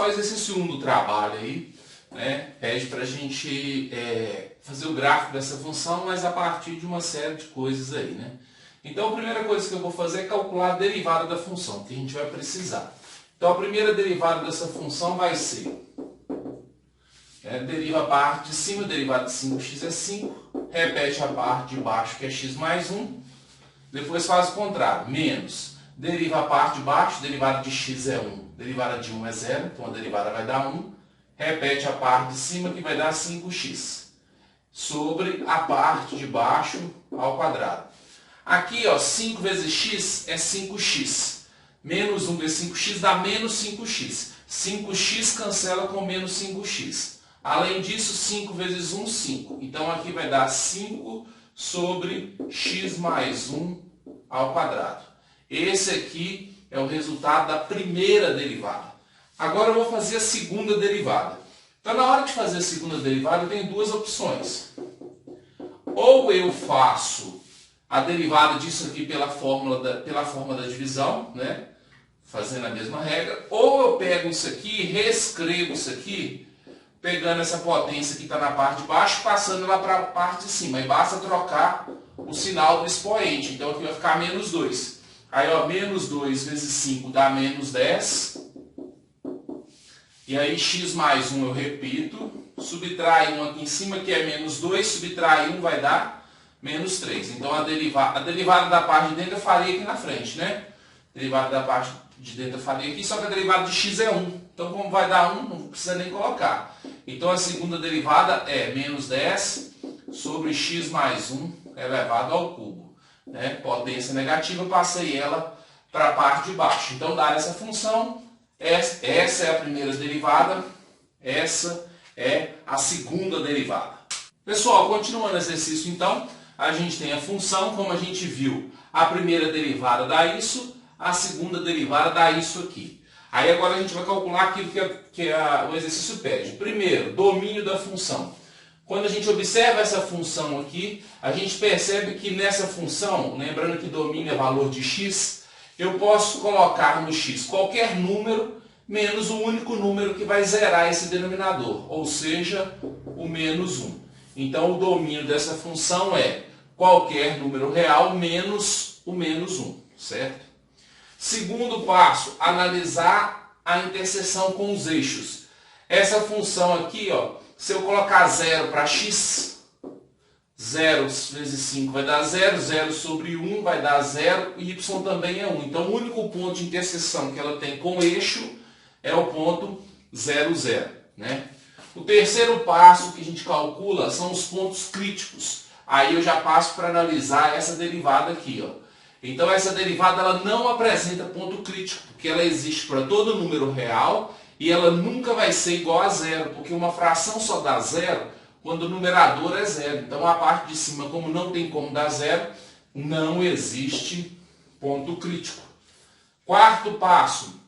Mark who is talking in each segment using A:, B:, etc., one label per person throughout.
A: pessoal, exercício 1 do trabalho aí, né, pede para a gente fazer o gráfico dessa função, mas a partir de uma série de coisas aí, né? Então a primeira coisa que eu vou fazer é calcular a derivada da função, que a gente vai precisar. Então a primeira derivada dessa função vai ser, deriva a parte de cima, derivada de 5x é 5, repete a parte de baixo, que é x mais 1, depois faz o contrário, menos, deriva a parte de baixo, derivada de x é 1, derivada de 1 é 0, então a derivada vai dar 1, repete a parte de cima, que vai dar 5x, sobre a parte de baixo ao quadrado. Aqui, ó, 5 vezes x é 5x, menos 1 vezes 5x dá menos 5x, 5x cancela com menos 5x. Além disso, 5 vezes 1, 5. Então, aqui vai dar 5 sobre x mais 1 ao quadrado. Esse aqui é o resultado da primeira derivada. Agora eu vou fazer a segunda derivada. Então, na hora de fazer a segunda derivada, eu tenho duas opções. Ou eu faço a derivada disso aqui pela forma da divisão, né? Fazendo a mesma regra. Ou eu pego isso aqui e reescrevo isso aqui, pegando essa potência que está na parte de baixo, passando ela para a parte de cima. Aí basta trocar o sinal do expoente. Então aqui vai ficar menos 2. Aí, ó, menos 2 vezes 5 dá menos 10. E aí x mais 1 eu repito. Subtrai 1 aqui em cima, que é menos 2. Subtrai 1 vai dar menos 3. Então a derivada da parte de dentro eu faria aqui na frente, né? Derivada da parte de dentro eu faria aqui, só que a derivada de x é 1. Então, como vai dar 1, não precisa nem colocar. Então, a segunda derivada é menos 10 sobre x mais 1 elevado ao cubo. Né? Potência negativa, passei ela para a parte de baixo. Então, dada essa função, essa é a primeira derivada, essa é a segunda derivada. Pessoal, continuando o exercício, então, a gente tem a função, como a gente viu, a primeira derivada dá isso, a segunda derivada dá isso aqui. Aí agora a gente vai calcular aquilo que o exercício pede. Primeiro, domínio da função. Quando a gente observa essa função aqui, a gente percebe que nessa função, lembrando que domínio é valor de x, eu posso colocar no x qualquer número, menos o único número que vai zerar esse denominador, ou seja, o menos 1. Então o domínio dessa função é qualquer número real menos o menos 1, certo? Segundo passo, analisar a interseção com os eixos. Essa função aqui, ó, se eu colocar 0 para x, 0 vezes 5 vai dar 0, 0 sobre 1 vai dar 0, e y também é 1. Então, o único ponto de interseção que ela tem com o eixo é o ponto 0, 0. Né? O terceiro passo que a gente calcula são os pontos críticos. Aí eu já passo para analisar essa derivada aqui, ó. Então essa derivada ela não apresenta ponto crítico, porque ela existe para todo número real e ela nunca vai ser igual a zero, porque uma fração só dá zero quando o numerador é zero. Então a parte de cima, como não tem como dar zero, não existe ponto crítico. Quarto passo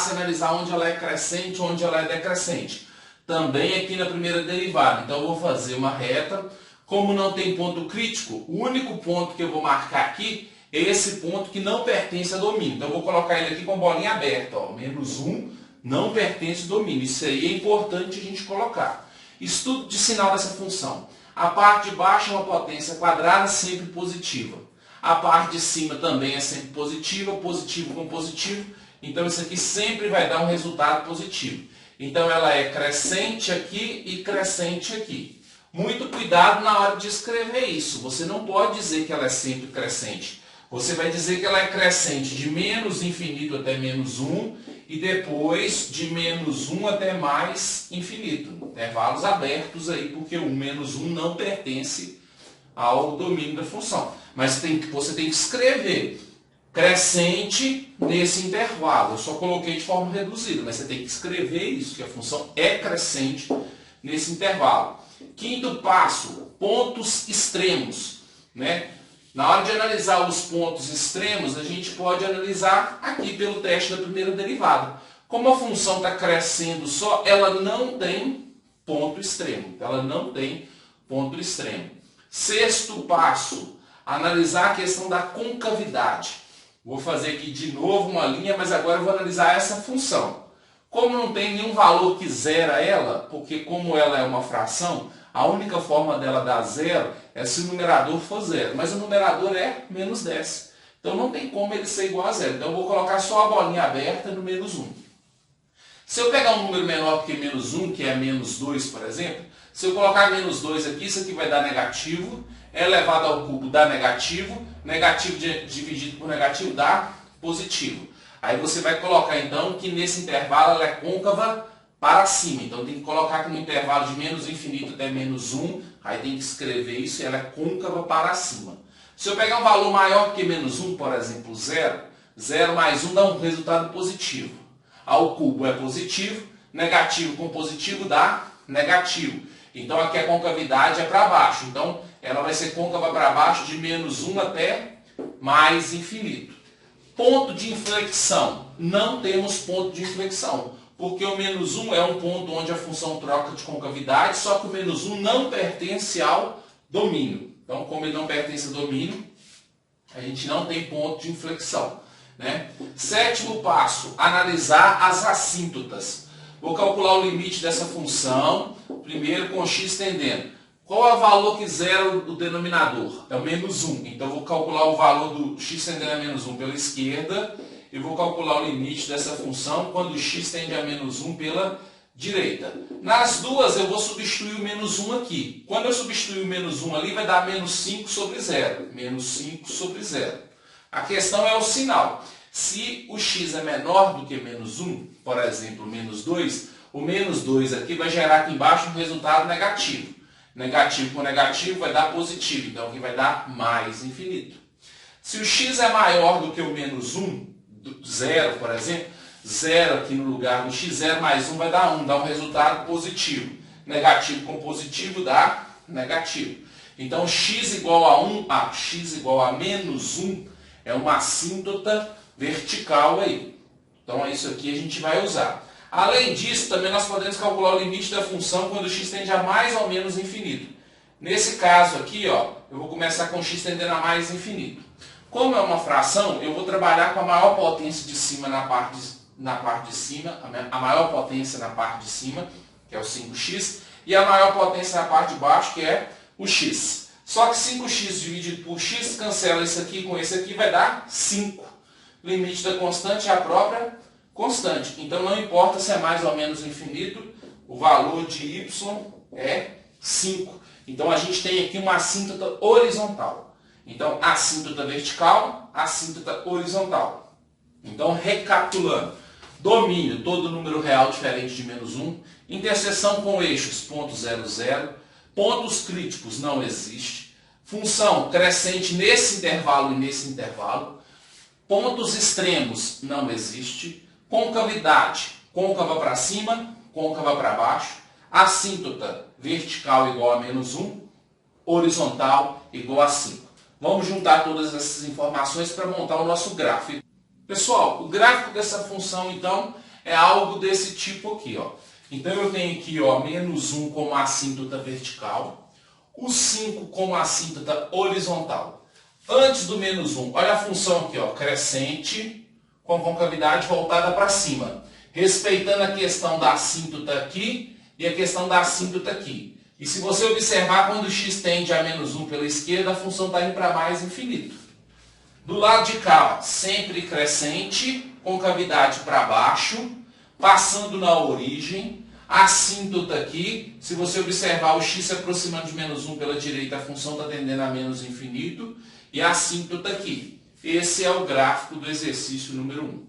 A: é analisar onde ela é crescente, onde ela é decrescente. Também aqui na primeira derivada. Então eu vou fazer uma reta. Como não tem ponto crítico, o único ponto que eu vou marcar aqui é esse ponto que não pertence a domínio. Então eu vou colocar ele aqui com bolinha aberta. Ó, menos 1 não pertence ao domínio. Isso aí é importante a gente colocar. Estudo de sinal dessa função. A parte de baixo é uma potência quadrada sempre positiva. A parte de cima também é sempre positiva, positivo com positivo. Então isso aqui sempre vai dar um resultado positivo. Então ela é crescente aqui e crescente aqui. Muito cuidado na hora de escrever isso. Você não pode dizer que ela é sempre crescente. Você vai dizer que ela é crescente de menos infinito até menos 1 e depois de menos 1 até mais infinito. Intervalos abertos aí, porque o menos 1 não pertence ao domínio da função. Mas você tem que escrever crescente nesse intervalo. Eu só coloquei de forma reduzida, mas você tem que escrever isso, que a função é crescente nesse intervalo. Quinto passo, pontos extremos. Né? Na hora de analisar os pontos extremos, a gente pode analisar aqui pelo teste da primeira derivada. Como a função está crescendo só, ela não tem ponto extremo. Ela não tem ponto extremo. Sexto passo, analisar a questão da concavidade. Vou fazer aqui de novo uma linha, mas agora eu vou analisar essa função. Como não tem nenhum valor que zera ela, porque como ela é uma fração, a única forma dela dar zero é se o numerador for zero. Mas o numerador é menos 10. Então não tem como ele ser igual a zero. Então eu vou colocar só a bolinha aberta no menos 1. Se eu pegar um número menor que menos 1, que é menos 2, por exemplo, se eu colocar menos 2 aqui, isso aqui vai dar negativo, elevado ao cubo dá negativo, negativo dividido por negativo dá positivo. Aí você vai colocar então que nesse intervalo ela é côncava para cima. Então tem que colocar que no intervalo de menos infinito até menos 1, aí tem que escrever isso e ela é côncava para cima. Se eu pegar um valor maior que menos 1, por exemplo, 0, 0 mais 1 dá um resultado positivo. Ao cubo é positivo, negativo com positivo dá negativo. Então aqui a concavidade é para baixo. Então ela vai ser côncava para baixo de menos 1 até mais infinito. Ponto de inflexão. Não temos ponto de inflexão, porque o menos 1 é um ponto onde a função troca de concavidade, só que o menos 1 não pertence ao domínio. Então, como ele não pertence ao domínio, a gente não tem ponto de inflexão, né? Sétimo passo, analisar as assíntotas. Vou calcular o limite dessa função, primeiro com x tendendo. Qual é o valor que zera o denominador? É o menos 1. Então, vou calcular o valor do x tendendo a menos 1 pela esquerda e vou calcular o limite dessa função quando o x tende a menos 1 pela direita. Nas duas, eu vou substituir o menos 1 aqui. Quando eu substituir o menos 1 ali, vai dar menos 5 sobre 0. Menos 5 sobre 0. A questão é o sinal. Se o x é menor do que menos 1, por exemplo, menos 2, o menos 2 aqui vai gerar aqui embaixo um resultado negativo. Negativo com negativo vai dar positivo, então aqui vai dar mais infinito. Se o x é maior do que o menos 1, 0, por exemplo, 0 aqui no lugar do x, 0 mais 1 vai dar 1, dá um resultado positivo. Negativo com positivo dá negativo. Então x igual a 1, x igual a menos 1 é uma assíntota vertical aí. Então é isso aqui que a gente vai usar. Além disso, também nós podemos calcular o limite da função quando o x tende a mais ou menos infinito. Nesse caso aqui, ó, eu vou começar com x tendendo a mais infinito. Como é uma fração, eu vou trabalhar com a maior potência de cima na parte de cima, a maior potência na parte de cima, que é o 5x, e a maior potência na parte de baixo, que é o x. Só que 5x dividido por x, cancela isso aqui com esse aqui, vai dar 5. O limite da constante é a própria constante. Então não importa se é mais ou menos infinito, o valor de y é 5. Então a gente tem aqui uma assíntota horizontal. Então assíntota vertical, assíntota horizontal. Então recapitulando, domínio, todo número real diferente de menos 1, interseção com eixos, ponto 0, 0, pontos críticos não existe, função crescente nesse intervalo e nesse intervalo, pontos extremos não existe, concavidade, côncava para cima, côncava para baixo, assíntota vertical igual a menos 1, horizontal igual a 5. Vamos juntar todas essas informações para montar o nosso gráfico. Pessoal, o gráfico dessa função, então, é algo desse tipo aqui, ó. Então, eu tenho aqui, ó, menos 1 como assíntota vertical, o 5 como assíntota horizontal. Antes do menos 1, olha a função aqui, ó, crescente, com concavidade voltada para cima, respeitando a questão da assíntota aqui e a questão da assíntota aqui. E se você observar, quando o x tende a menos 1 pela esquerda, a função está indo para mais infinito. Do lado de cá, ó, sempre crescente, concavidade para baixo, passando na origem, assíntota aqui, se você observar o x se aproximando de menos 1 pela direita, a função está tendendo a menos infinito, e a assíntota aqui. Esse é o gráfico do exercício número 1.